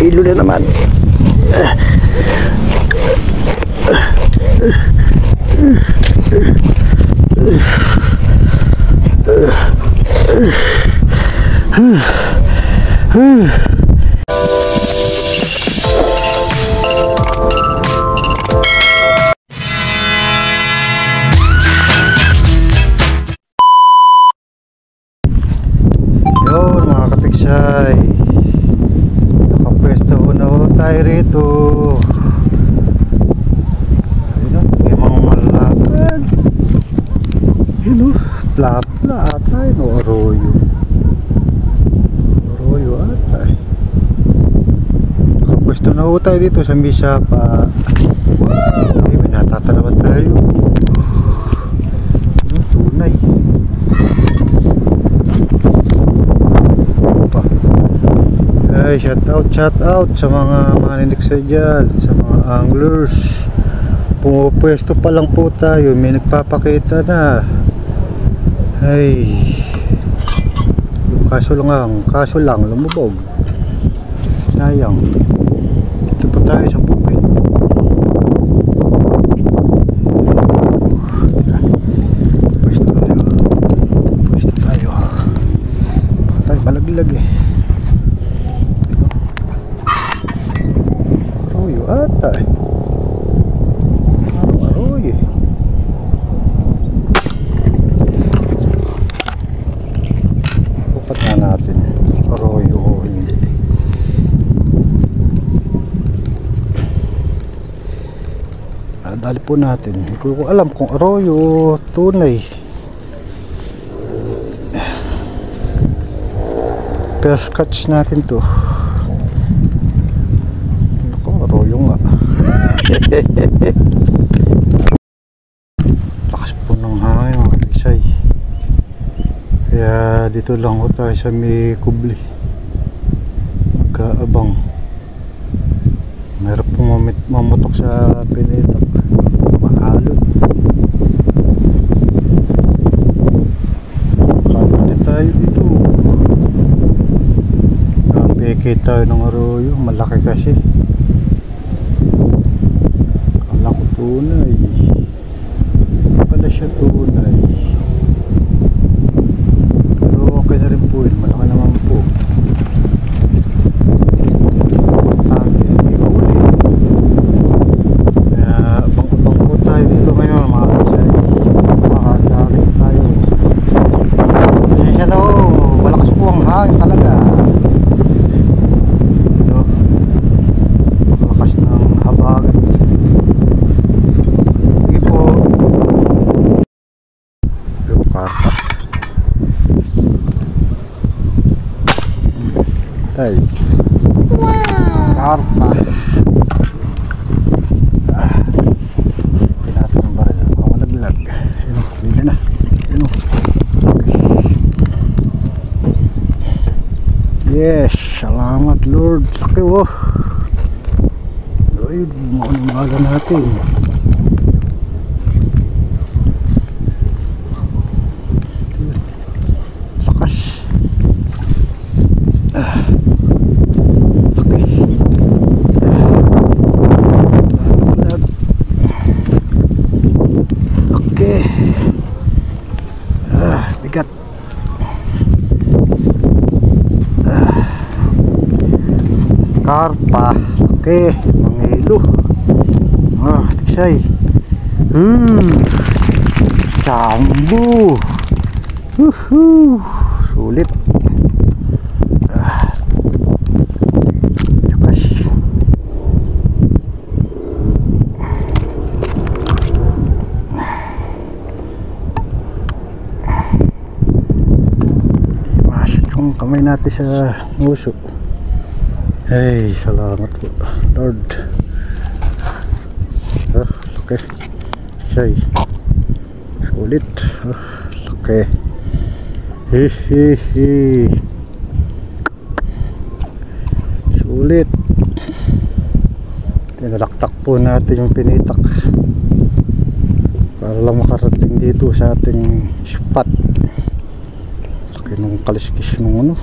hilo na naman. Yun mga katiksay, nakapwesto na ho tayo rito. Ayun o, may mga malakad. Yun o, plapla ata yun o, arroyo ata. Nakapwesto na ho tayo dito sa Misapa. Ay, may natatanaman tayo. Yun, tunay. Ay, shout out sa mga maniniksay dyan, sa mga anglers. Pumupwesto pa lang po tayo, may nagpapakita na. Ay, kaso lang lumubog. Sayang. Dito po tayo sa bukid. Pwesto tayo malaglag eh. Ata arroyo. Upat na natin arroyo o hindi. Dali po natin. Hindi ko alam kung arroyo tunay. First catch natin to. Lakas po ng hangin mga katiksay, kaya dito lang ko tayo sa may kubli magkaabang. Mayroon po mamutok sa pinitak, mahalot. Kabali tayo dito, peke tayo ng arroyo, malaki kasi. Tunay pala siya, tunay. Pero okay na rin po yun, malaki naman po. Hindi pa uli. Kaya abang po tayo dito ngayon mga kasay. Makakalarin tayo. Pasensya na ho, malakas po ang hangin talaga. Malakas ng habagat. Ay. Wow. Karpa. Pinatong ng baril. Mga malaglag. Yun, bili na. Yun. Yes, salamat Lord. Laki wo. Ay, umaga natin. Bigat. Karpa. Okay, mangilo. Tiksay. Jambu. Sulit. Kamay natin sa nguso. Hey, salamat po Lord. Okay. Say. Sulit. Okay. Sulit. Tinalaktak po natin yung pinitak para lang makarating dito sa ating spot. Nung kaliskis nung ano.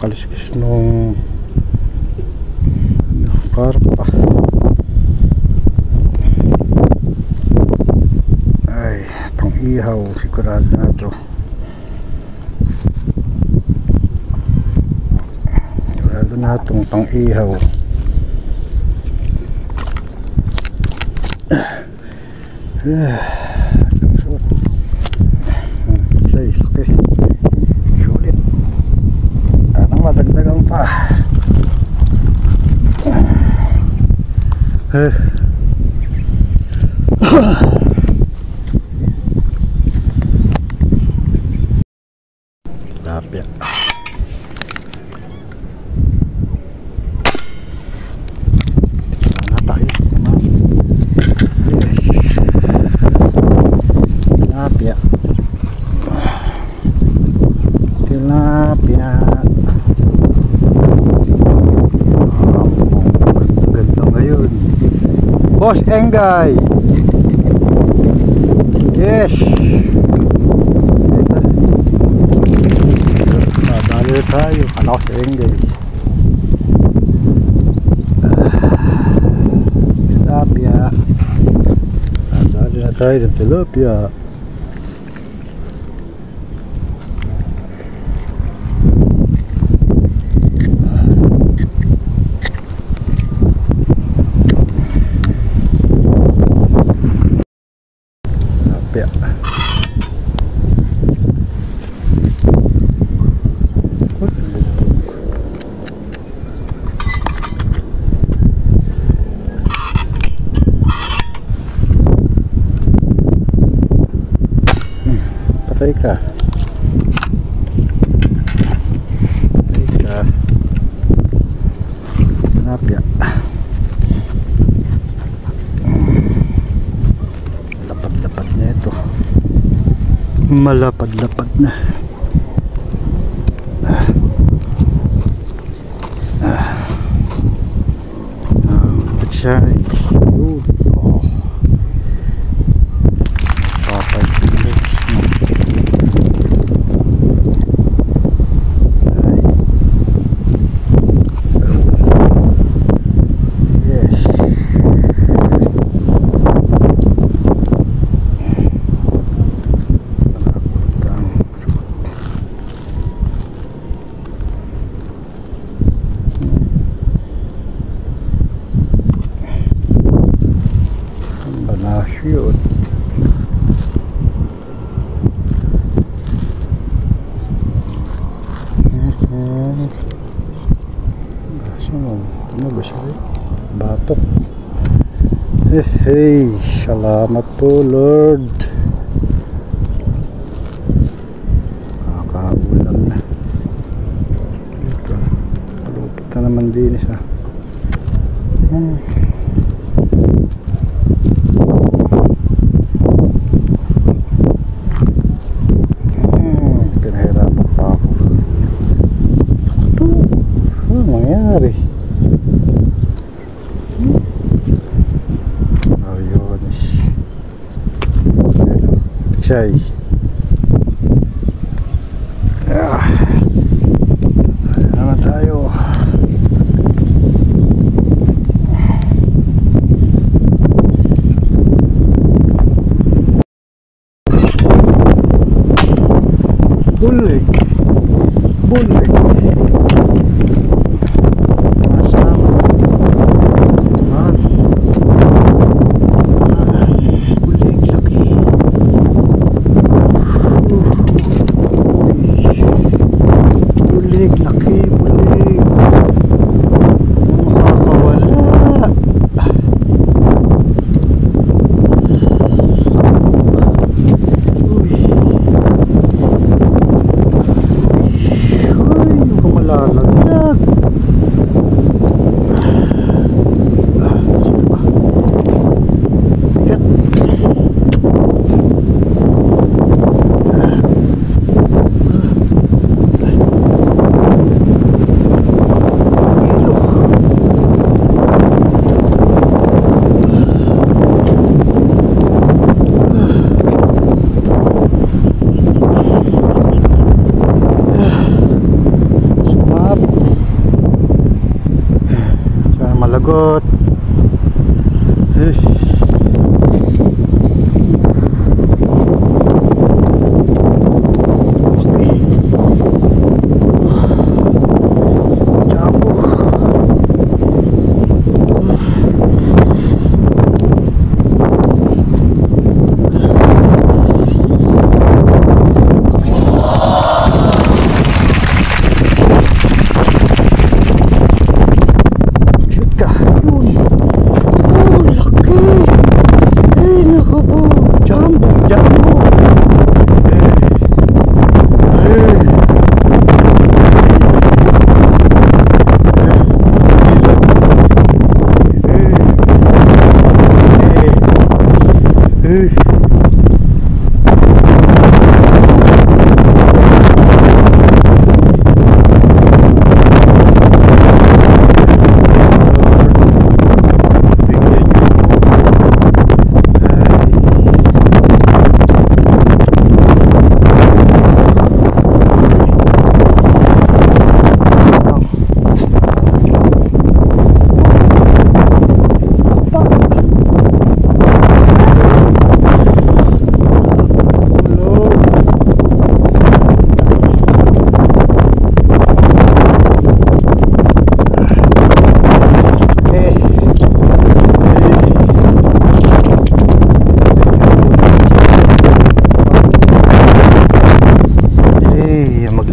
kaliskis nung karpa. Ay, pang ihaw sigurado na ito. Sigurado na itong pang ihaw. Okay. Sulit. Anong madagdagan pa? Lapya. Sana tayo. Lapya. Tilapia. Ganda ngayon. Boss Engay. Yes. Nadali tayo. Kala ko si Engay. Tilapia. Nadali na tayo ng tilapia. Patay ka. Tilapia. Lapad-lapad na ito. Malapad-lapad na. Pagsyay. Yun. Oh. Papay. Yun. Ano ba siya? Batok. Hey, salamat po Lord. Nakakaulam na. Ito. Palupit na naman din isa. Chay. Ayan naman tayo. Bulig. Bulig. dagat.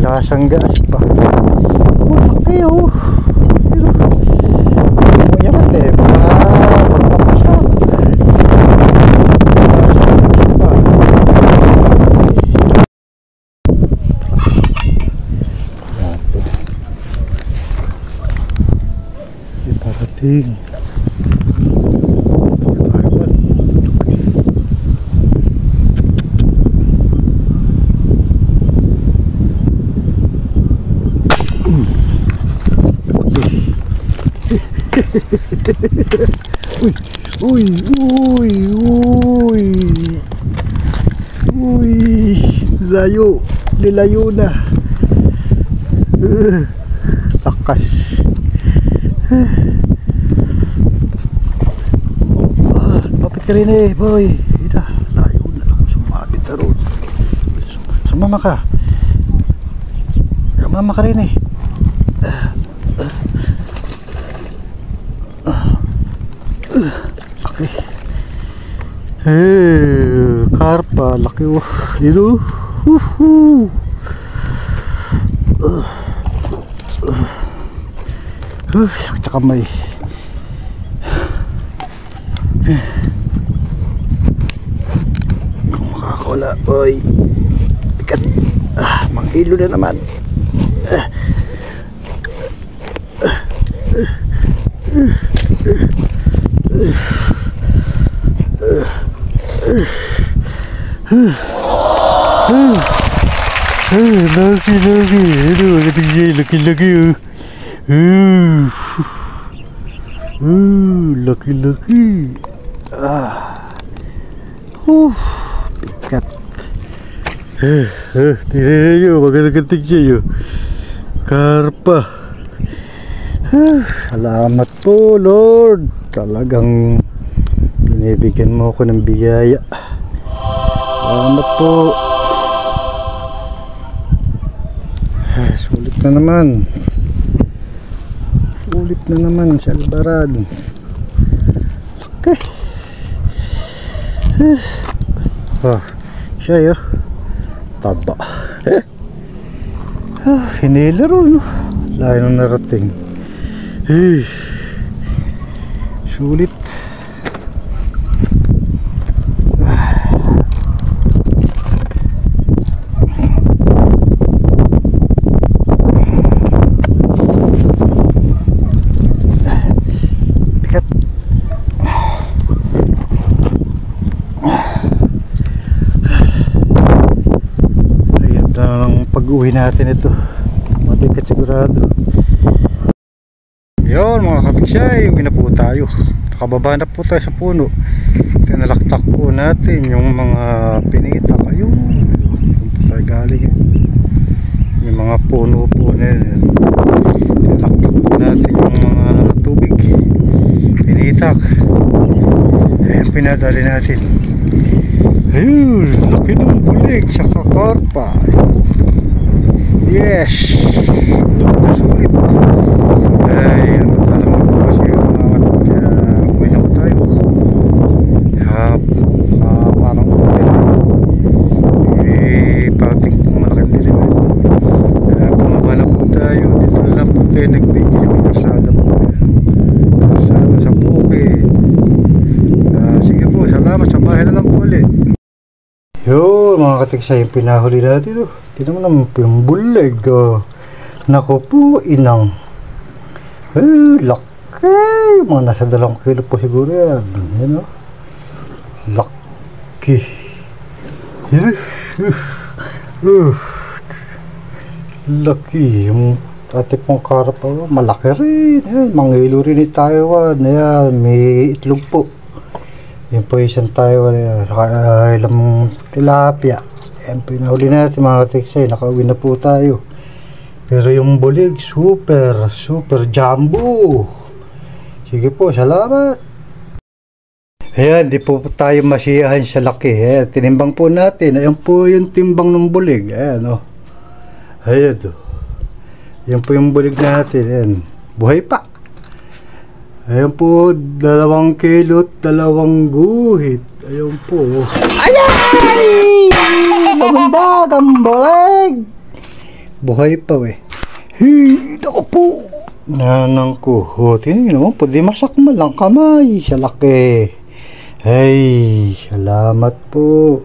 Lasang gas pa. Laki oh. Mayaman eh. Magpapasak. Iparating. Uy, uy, uy, uy, layo, nilayo na. Lakas. Lapit ka rin eh, boy. Ida, layo na lang, sumabit na ron. Sumama ka. Sumama ka rin eh. Karpa, laki oh. Yun oh. Sakit sa kamay. Kung makakawala, boy. Tikat. Manghilo na naman. Laki-laki. Aduh, laki-laki. Laki-laki. Pikat. Tingnan nyo, maganda-ganting siya yun. Karpa. Salamat po, Lord. Talagang binibigyan mo ako ng biyaya. Salamat po. Sulit na naman. Sulit na naman sa Albarad. Okay. Siya yun. Taba. Hinilaro no. Layo nang narating. Sulit. Pag-uwi natin ito, matikat sigurado. Yun mga kapiksay, uwi na po tayo. Nakababa na po tayo sa puno. Tinalaktak po natin yung mga pinita. Ayun, doon po tayo galing. Yung mga puno po na yun. Tinalaktak po natin yung mga tubig. pinadali natin. Ayun, laki ng bulig sa kakarpa. Yes, sulit. Ay, ano talaga po kasi uwi na po tayo. Parang parating pong malaking dilim. Bumaba na po tayo. Dito na lang po tayo nagbigil yung kasada po. Kasada sa bukid. Sige po, salamat. Sa bahay na lang po ulit. Yo, mga katiksay, yung pinahuli natin. Tignan mo naman po yung bulig. Naku po, inang. Laki. Mga nasa 2 kilo po siguro yan. Yan o. Laki. Laki. Yung ate pong karap, malaki rin. Yan, mangilo rin ni Taiwan. Yan, may itlog po. Yan po isang Taiwan. Ilang tilapia. Yan po yung nahuli natin mga katiksay. Nakauwi na po tayo. Pero yung bulig, super jumbo. Sige po, salamat. Ayan, di po tayo masiyahan sa laki. Ayan, tinimbang po natin. Ayan po yung timbang ng bulig. Ayan, oh. Ayan, oh. Ayan po yung bulig natin. Ayan, buhay pa. Ayan po, 2 kilo at 2 guhit. Ayan po. Ayay! Mamundag ang bulig! Buhay pa Ako po. Nanang ko. Tingnan naman po. Di masakmal lang kamay. Sa laki. Ay, salamat po.